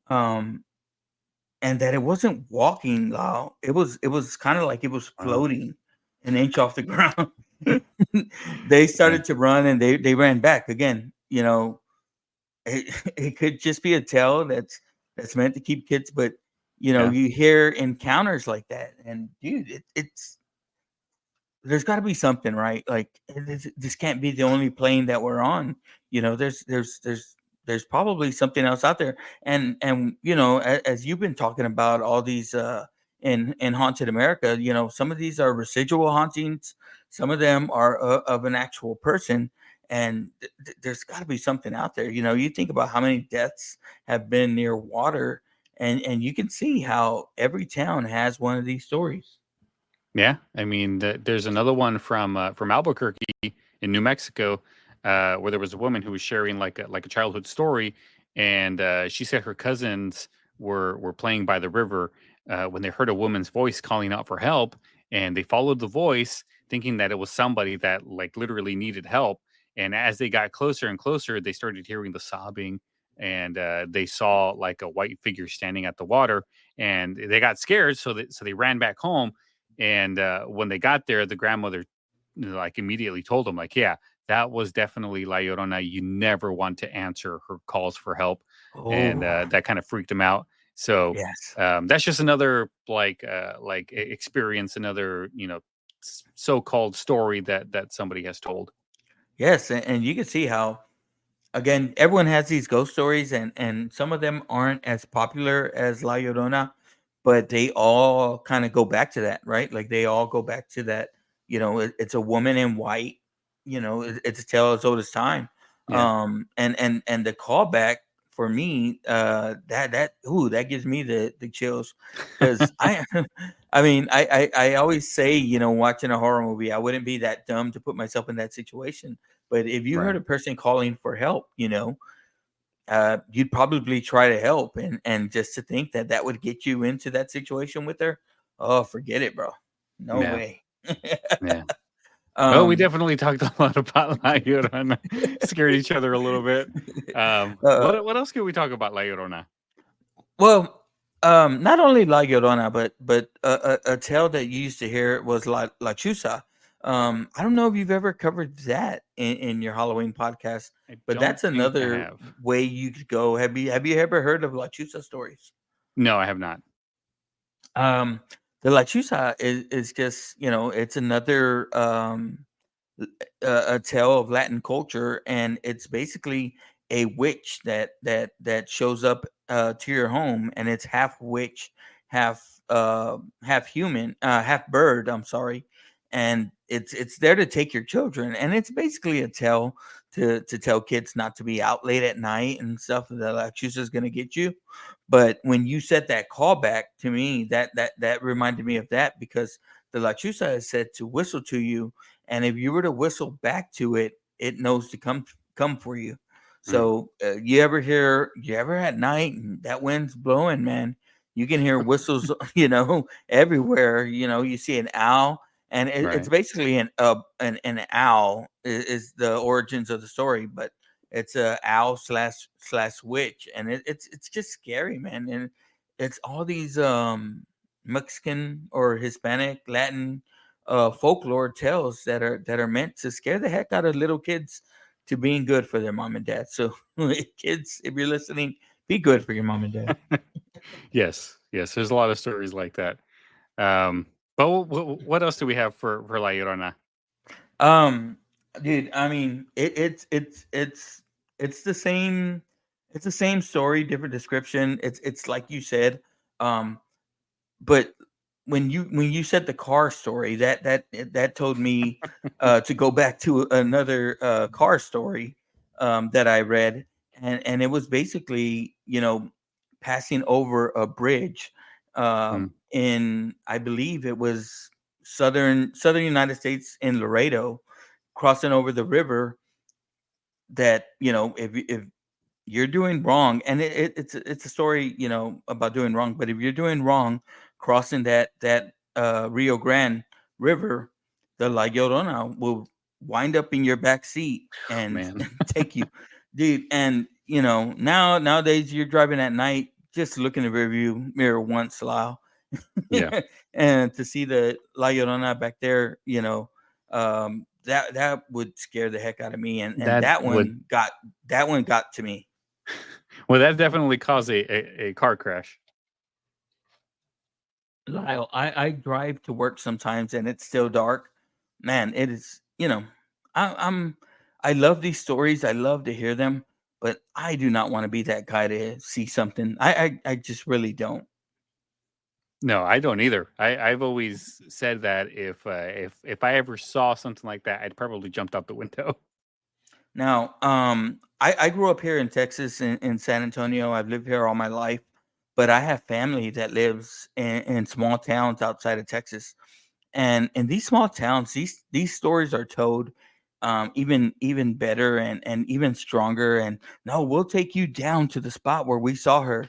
um and that it wasn't walking, Lyle. It was kind of like it was Oh, floating an inch off the ground. They yeah. started to run, and they ran back again. It could just be a tale that's meant to keep kids, but Yeah. you hear encounters like that, and dude, it's there's got to be something, right? Like this can't be the only plane that we're on. There's probably something else out there. And as you've been talking about all these in haunted America, some of these are residual hauntings. Some of them are of an actual person, and there's got to be something out there. You think about how many deaths have been near water, and you can see how every town has one of these stories. Yeah, I mean, there's another one from Albuquerque in New Mexico, where there was a woman who was sharing like a childhood story, and she said her cousins were playing by the river when they heard a woman's voice calling out for help, and they followed the voice, thinking that it was somebody that like literally needed help. And as they got closer and closer, they started hearing the sobbing, and they saw like a white figure standing at the water, and they got scared, so they ran back home. And when they got there, the grandmother like immediately told them, like, yeah, that was definitely La Llorona. You never want to answer her calls for help. And Oh, that kind of freaked him out. So yes. that's just another experience, another so-called story that somebody has told. Yes, and you can see how, again, everyone has these ghost stories, and some of them aren't as popular as La Llorona, but they all kind of go back to that, right? Like they all go back to that. It's a woman in white. It's a tale as old as time. Yeah. And the callback for me, that gives me the chills, because I mean, I always say, watching a horror movie, I wouldn't be that dumb to put myself in that situation. But if you heard Right. a person calling for help, you'd probably try to help, and just to think that that would get you into that situation with her, oh, forget it, bro. No Yeah. way. Yeah. Well, we um, definitely talked a lot about La Llorona, scared each other a little bit. uh, What else can we talk about La Llorona? well, not only La Llorona, but a tale that you used to hear was La Chusa. I don't know if you've ever covered that in your Halloween podcast, I but don't that's think I another have. way you could go. Have you ever heard of La Chusa stories? No, I have not. Um, the Lechuza is just, it's another a tale of Latin culture, and it's basically a witch that shows up to your home, and it's half witch, half human, half bird. I'm sorry, and it's there to take your children, and it's basically a tale to tell kids not to be out late at night and stuff. That La Chusa is going to get you. But when you said that callback to me, that reminded me of that, because the La Chusa is said to whistle to you, and if you were to whistle back to it, it knows to come for you. Mm. So you ever at night and that wind's blowing, man, you can hear whistles, everywhere. You see an owl, and it's Right. basically an owl is the origins of the story, but it's a owl slash witch, and it's just scary, man. And it's all these Mexican or Hispanic, Latin folklore tales that are meant to scare the heck out of little kids to being good for their mom and dad. So kids, if you're listening, be good for your mom and dad. Yes. Yes. There's a lot of stories like that. But what else do we have for La Llorona? Um, Dude, I mean, it's the same. It's the same story, different description. It's like you said. Um, but when you said the car story, that told me to go back to another car story that I read, and it was basically passing over a bridge Mm. in, I believe it was southern United States, in Laredo, crossing over the river. That if you're doing wrong, and it's a story about doing wrong, but if you're doing wrong crossing that Rio Grande River, the La Llorona will wind up in your back seat and Man. take you, dude. And nowadays you're driving at night, just look in the rearview mirror once, Lyle. Yeah. And to see the La Llorona back there, that would scare the heck out of me, and That would that one got to me. well, that definitely caused a car crash. Lyle, I drive to work sometimes and it's still dark. Man, it is, I'm I love these stories. I love to hear them, but I do not want to be that guy to see something. I just really don't. No, I don't either. I've always said that if I ever saw something like that, I'd probably jumped out the window. Now, I grew up here in Texas, in San Antonio. I've lived here all my life, but I have family that lives in small towns outside of Texas. And in these small towns, these stories are told even better and even stronger. And no, we'll take you down to the spot where we saw her,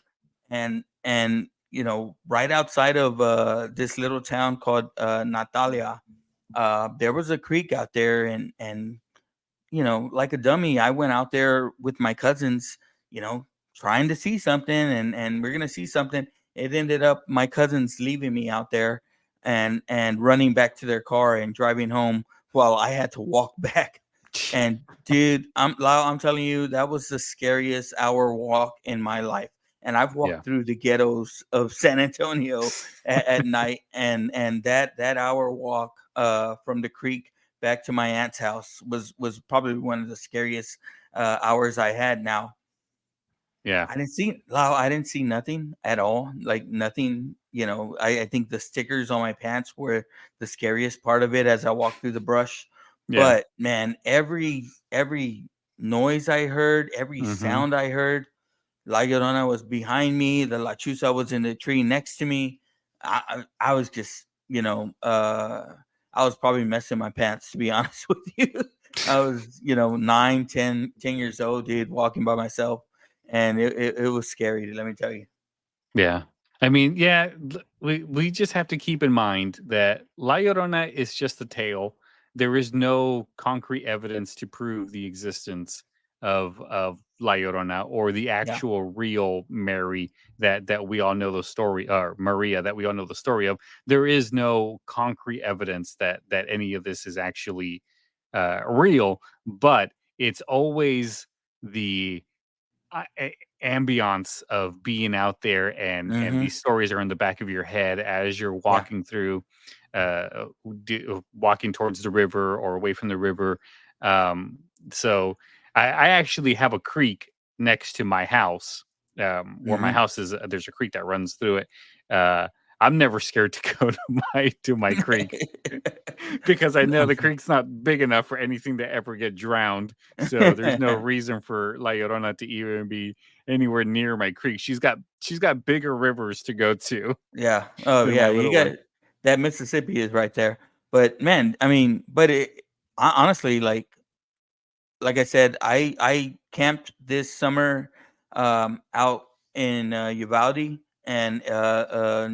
and right outside of this little town called Natalia, there was a creek out there, and like a dummy, I went out there with my cousins, trying to see something, and we're gonna see something. It ended up my cousins leaving me out there and running back to their car and driving home while I had to walk back. And dude, I'm telling you, that was the scariest hour walk in my life. And I've Yeah. walked through the ghettos of San Antonio at night, and that hour walk from the creek back to my aunt's house was probably one of the scariest hours I had. Now, Yeah. I didn't see nothing at all, like nothing. I think the stickers on my pants were the scariest part of it as I walked through the brush. Yeah. But man, every noise I heard, every Hmm. sound I heard, La Llorona was behind me. The La Chusa was in the tree next to me. I was just, I was probably messing my pants, to be honest with you. I was, 9, 10 years old, dude, walking by myself. And it was scary, let me tell you. Yeah. I mean, yeah, we just have to keep in mind that La Llorona is just a tale. There is no concrete evidence to prove the existence of La Llorona or the Yeah. actual real Mary that we all know the story, or Maria that we all know the story of. There is no concrete evidence that any of this is actually real, but it's always the ambiance of being out there, and Mm-hmm. these stories are in the back of your head as you're Yeah. walking through walking towards the river or away from the river. So I actually have a creek next to my house, where my Mhm. house is. There's a creek that runs through it. I'm never scared to go to my creek because I know No. the creek's not big enough for anything to ever get drowned. So there's no reason for La Llorona to even be anywhere near my creek. She's got bigger rivers to go to Yeah. Oh, than my yeah, you little got one. that. Mississippi is right there. But, man, I mean, but honestly, like I said, I camped this summer, out in, Uvalde and,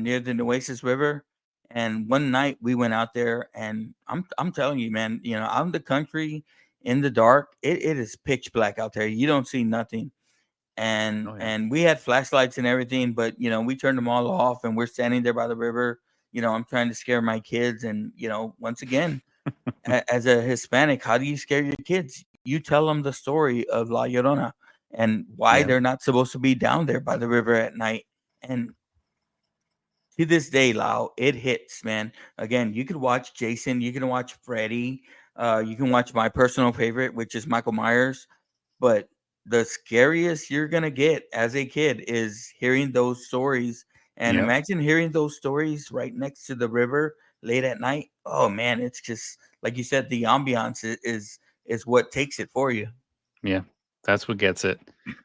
near the Nueces River, and one night we went out there, and I'm telling you, man, out in the country, in the dark, it is pitch black out there. You don't see nothing, and Oh yeah. and we had flashlights and everything, but, we turned them all off, and we're standing there by the river. I'm trying to scare my kids, and, once again, as a Hispanic, how do you scare your kids? You tell them the story of La Llorona and why Yeah. they're not supposed to be down there by the river at night. And to this day, Lau, it hits, man. Again, you could watch Jason, you can watch Freddy, you can watch my personal favorite, which is Michael Myers. But the scariest you're gonna get as a kid is hearing those stories. And Yep. imagine hearing those stories right next to the river late at night. Oh man, it's just like you said, the ambiance is what takes it for you. Yeah, that's what gets it.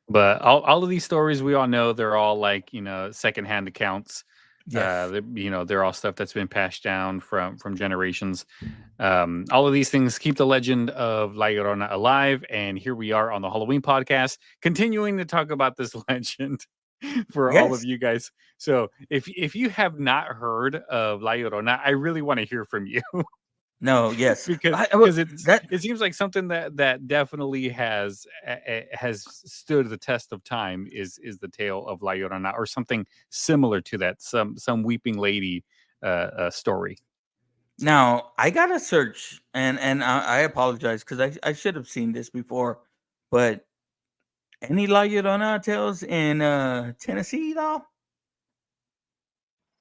But all of these stories we all know they're all like secondhand accounts. Yes. They're all stuff that's been passed down from generations. All of these things keep the legend of La Llorona alive, and here we are on the Halloween podcast, continuing to talk about this legend for all of Yes. you guys. So if you have not heard of La Llorona, I really want to hear from you. No, yes. because I because well, it's that it seems like something that definitely has stood the test of time is the tale of La Llorona or something similar to that, some weeping lady story. now I gotta search, and I apologize because I should have seen this before, but any La Llorona tales in Tennessee though?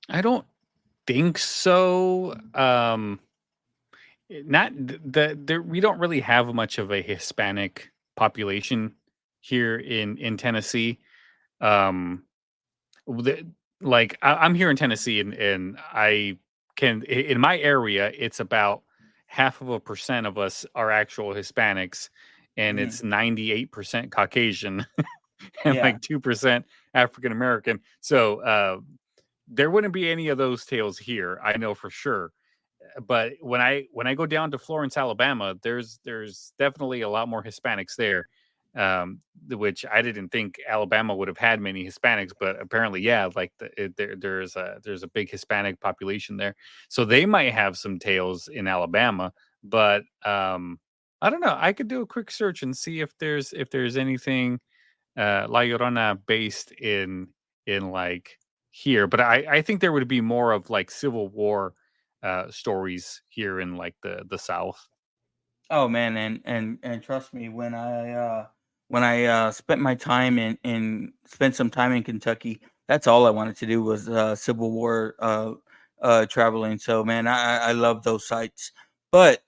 I don't think so. Not there. We don't really have much of a Hispanic population here in Tennessee. Um, The like, I'm here in Tennessee, and I in my area, it's about half of a percent of us are actual Hispanics, and Mhm. it's 98% Caucasian and Yeah. like 2% African American. So, there wouldn't be any of those tales here, I know for sure. But when I go down to Florence, Alabama, there's definitely a lot more Hispanics there, which I didn't think Alabama would have had many Hispanics, but apparently, yeah, like there's a big Hispanic population there, so they might have some tales in Alabama. But I don't know. I could do a quick search and see if there's anything La Llorona based in like here, but I think there would be more of like Civil War stories here in like the South. Oh man, and trust me, when I spent my time in spent some time in Kentucky, that's all I wanted to do was Civil War traveling. So man, I love those sites. But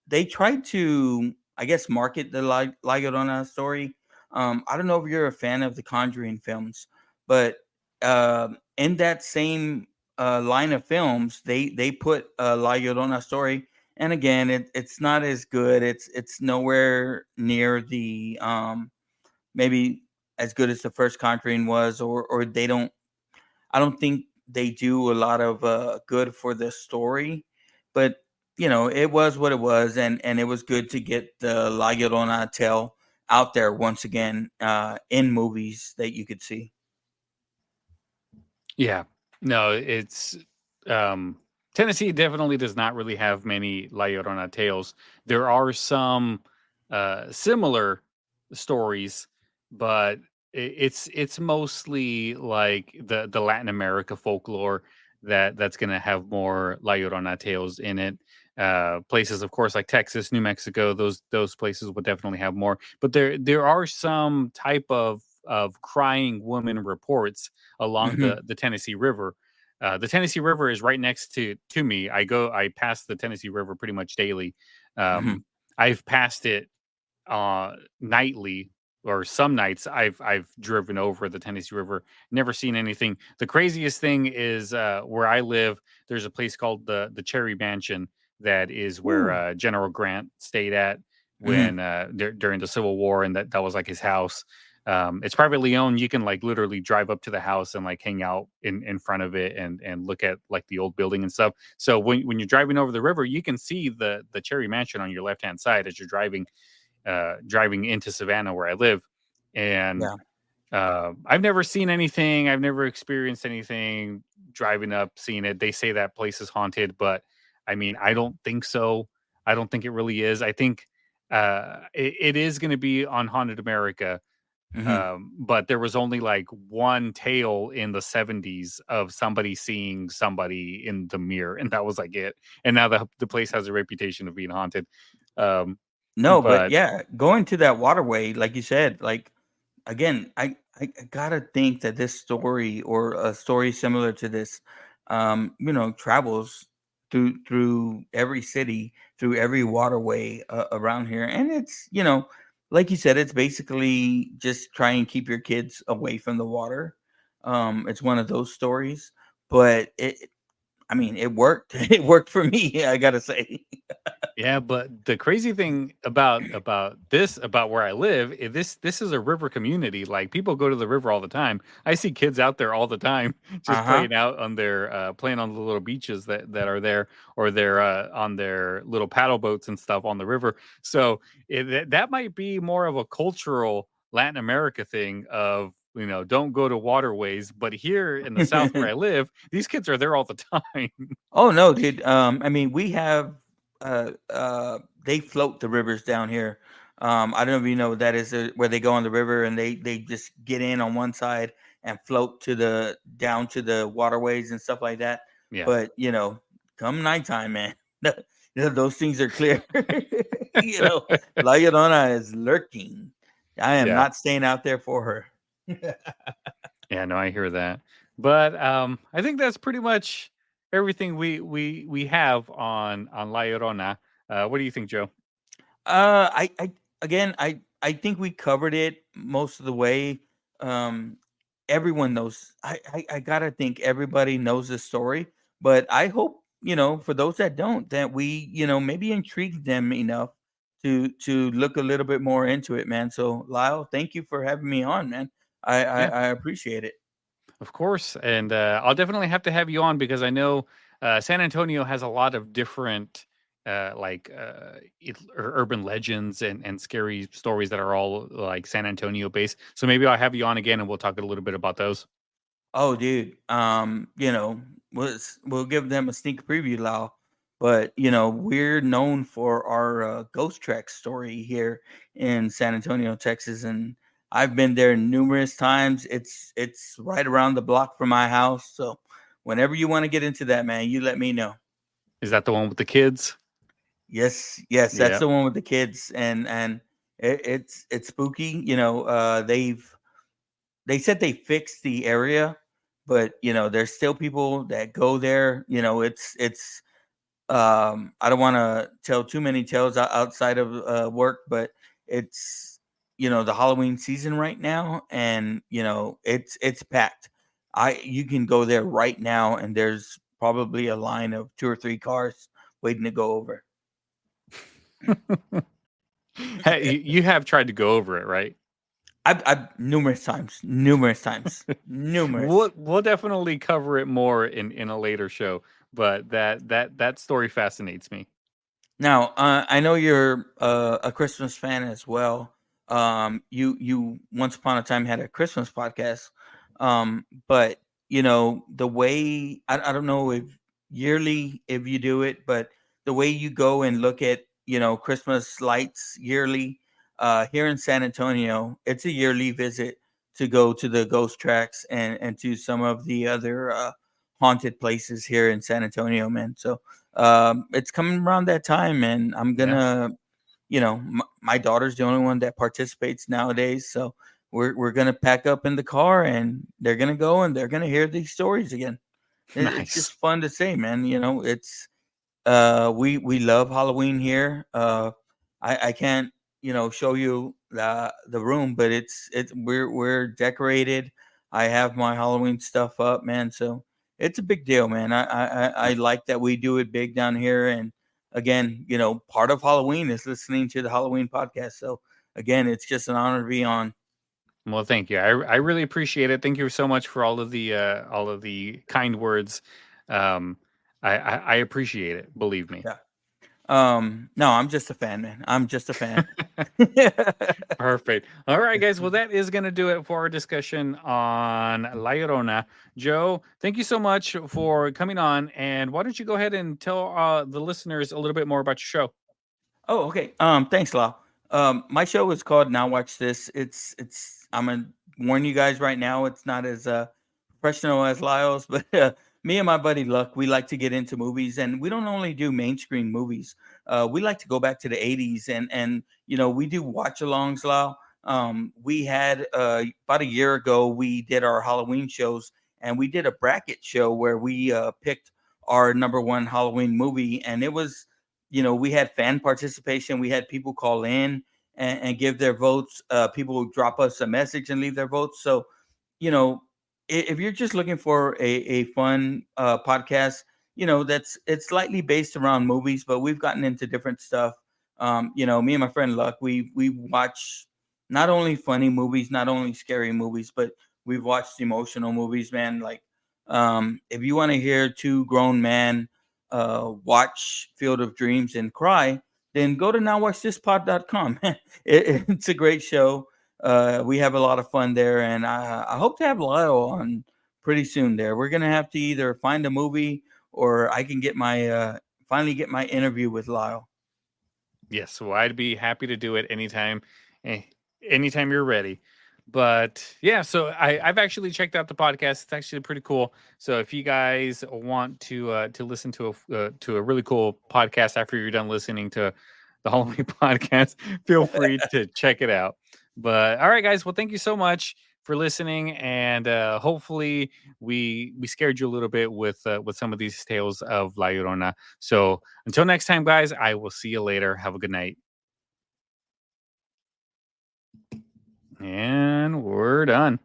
they tried to, I guess, market the La Llorona story. I don't know if you're a fan of the Conjuring films, but in that same line of films, they put a La Llorona story, and again, it's not as good. It's nowhere near the maybe as good as the first Conjuring was, or they don't. I don't think they do a lot of good for the story, but it was what it was, and it was good to get the La Llorona tale out there once again in movies that you could see. Yeah. No, it's um Tennessee definitely does not really have many La Llorona tales. There are some similar stories, but it's mostly like the Latin America folklore that's going to have more La Llorona tales in it. Places of course like Texas, New Mexico, those places would definitely have more. But there are some type of crying woman reports along Hmm. the Tennessee River. The Tennessee River is right next to me. I pass the Tennessee River pretty much daily. Hmm. I've passed it nightly, or some nights I've driven over the Tennessee River, never seen anything. The craziest thing is where I live. There's a place called the Cherry Mansion that is where Ooh. General Grant stayed at Mhm. when during the Civil War, and that was like his house. It's privately owned. You can like literally drive up to the house and like hang out in front of it and look at like the old building and stuff. So when you're driving over the river, you can see the Cherry Mansion on your left hand side as you're driving into Savannah where I live. And Yeah. I've never seen anything. I've never experienced anything driving up, seeing it. They say that place is haunted, but I mean, I don't think so. I don't think it really is. I think it is going to be on Haunted America. Mhm. But there was only like one tale in the 70s of somebody seeing somebody in the mirror, and that was like it. And now the place has a reputation of being haunted. Um, No, but but yeah, going to that waterway, like you said, like again, I gotta think that this story or a story similar to this, travels through every city, through every waterway around here, and it's like you said, it's basically just try and keep your kids away from the water. It's one of those stories, but I mean, it worked. It worked for me. I gotta say. Yeah, but the crazy thing about where I live, this is a river community. Like people go to the river all the time. I see kids out there all the time, just Uh huh. playing out on their playing on the little beaches that are there, or they're on their little paddle boats and stuff on the river. So that might be more of a cultural Latin America thing of don't go to waterways. But here in the South where I live, these kids are there all the time. Oh no, dude. I mean, we have they float the rivers down here. I don't know if you know what that is, where they go on the river and they just get in on one side and float to the down to the waterways and stuff like that. Yeah, But come nighttime, man, those things are clear. La Llorona is lurking. I am yeah. not staying out there for her. Yeah, no, I hear that. But I think that's pretty much everything we have on La Llorona. What do you think, Joe? I again, I think we covered it most of the way. Um, everyone knows. I gotta think everybody knows the story, but I hope for those that don't, that we maybe intrigue them enough to look a little bit more into it, man. So Lyle, thank you for having me on, man. Yeah, I appreciate it. of course. And I'll definitely have to have you on because I know San Antonio has a lot of different urban legends and scary stories that are all like San Antonio based. So maybe I'll have you on again and we'll talk a little bit about those. Oh, dude. We'll give them a sneak preview, Lau. But we're known for our ghost track story here in San Antonio, Texas, and I've been there numerous times. It's right around the block from my house. So whenever you want to get into that, man, you let me know. Is that the one with the kids? Yes, yes, that's Yeah. the one with the kids, and it's spooky. They said they fixed the area, but there's still people that go there. It's I don't want to tell too many tales outside of work, but it's the Halloween season right now, and it's packed. You can go there right now, and there's probably a line of 2 or 3 cars waiting to go over. Hey, you have tried to go over it, right? I've numerous times, numerous times, numerous. We'll definitely cover it more in a later show, but that story fascinates me. Now, I know you're a Christmas fan as well. You once upon a time had a Christmas podcast, but the way I don't know if yearly if you do it, but the way you go and look at Christmas lights yearly here in San Antonio, it's a yearly visit to go to the ghost tracks and to some of the other haunted places here in San Antonio, man. So it's coming around that time, and I'm Yeah. gonna, my daughter's the only one that participates nowadays, so we're gonna pack up in the car, and they're gonna go, and they're gonna hear these stories again. It's just Nice. fun to say, man. It's we love Halloween here. I can't. show you the room, but we're decorated. I have my Halloween stuff up, man. So it's a big deal, man. I like that we do it big down here. And again, part of Halloween is listening to the Halloween podcast. So again, it's just an honor to be on. Well, thank you. I really appreciate it. Thank you so much for all of the kind words. I appreciate it. Believe me. Yeah. No, I'm just a fan, man. I'm just a fan. Perfect. All right, guys. Well, that is going to do it for our discussion on La Llorona. Joe, thank you so much for coming on. And why don't you go ahead and tell the listeners a little bit more about your show? Oh, okay. Thanks, Lyle. My show is called Now Watch This. I'm gonna warn you guys right now. It's not as professional as Lyle's, but me and my buddy Luck, we like to get into movies, and we don't only do main screen movies. We like to go back to the '80s, and we do watch-alongs, Lyle. We had about a year ago, we did our Halloween shows, and we did a bracket show where we picked our number one Halloween movie, and it was we had fan participation. We had people call in and give their votes. People would drop us a message and leave their votes. So, if you're just looking for a fun podcast, it's slightly based around movies, but we've gotten into different stuff. Me and my friend Luck, we watch not only funny movies, not only scary movies, but we've watched emotional movies, man. Like, if you want to hear two grown men watch Field of Dreams and cry, then go to nowwatchthispod.com. It's a great show. We have a lot of fun there, and I hope to have Lyle on pretty soon there. We're going to have to either find a movie or I can get my finally get my interview with Lyle. Yes, well, I'd be happy to do it anytime, anytime you're ready. But yeah, so I've actually checked out the podcast. It's actually pretty cool. So if you guys want to listen to a really cool podcast after you're done listening to the Halloween podcast, feel free to check it out. But all right, guys. Well, thank you so much for listening, and hopefully we scared you a little bit with some of these tales of La Llorona. So until next time, guys, I will see you later. Have a good night. And we're done.